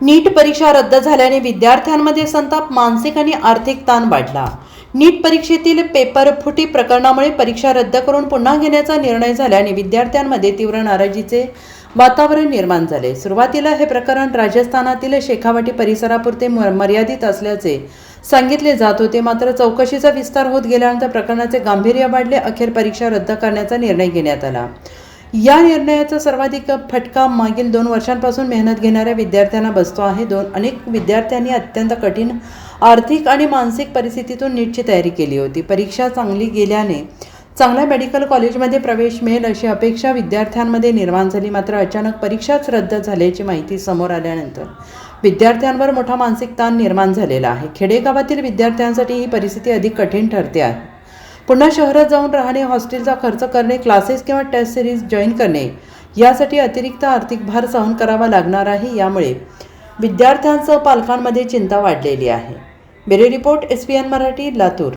नीट परीक्षा रद्द झाल्याने विद्यार्थ्यांमध्ये संताप, मानसिक आणि आर्थिक ताण वाढला। नीट परीक्षेतील पेपर फुटी प्रकरणामुळे परीक्षा रद्द करून पुन्हा घेण्याचा निर्णय झाल्याने विद्यार्थ्यांमध्ये तीव्र नाराजीचे वातावरण निर्माण झाले। सुरुवातीला हे प्रकरण राजस्थानातील शेखावटी परिसरापुरते मर्यादित असल्याचे सांगितले जात होते, मात्र चौकशीचा विस्तार होत गेल्यानंतर प्रकरणाचे गांभीर्य वाढले। अखेर परीक्षा रद्द करण्याचा निर्णय घेण्यात आला। या निर्णयाचा सर्वाधिक फटका मागील 2 वर्षांपासून मेहनत घेणाऱ्या विद्यार्थ्यांना बसतो आहे। अनेक विद्यार्थ्यांनी अत्यंत कठीण आर्थिक आणि मानसिक परिस्थितीतून नीटची तयारी केली होती। परीक्षा चांगली गेल्याने चांगल्या मेडिकल कॉलेजमध्ये प्रवेश मिळेल अशी अपेक्षा विद्यार्थ्यांमध्ये निर्माण झाली, मात्र अचानक परीक्षाच रद्द झाल्याची माहिती समोर आल्यानंतर विद्यार्थ्यांवर मोठा मानसिक ताण निर्माण झालेला आहे। खेडेगावातील विद्यार्थ्यांसाठी ही परिस्थिती अधिक कठीण ठरते आहे। पुन्हा शहरात जाऊन राहणे, हॉस्टेलचा खर्च करणे, क्लासेस किंवा टेस्ट सिरीज जॉईन करणे यासाठी अतिरिक्त आर्थिक भार सहन करावा लागणार आहे। यामुळे विद्यार्थ्यांसह पालकांमध्ये चिंता वाढलेली आहे। Bureau report, SPN Marathi, Latur.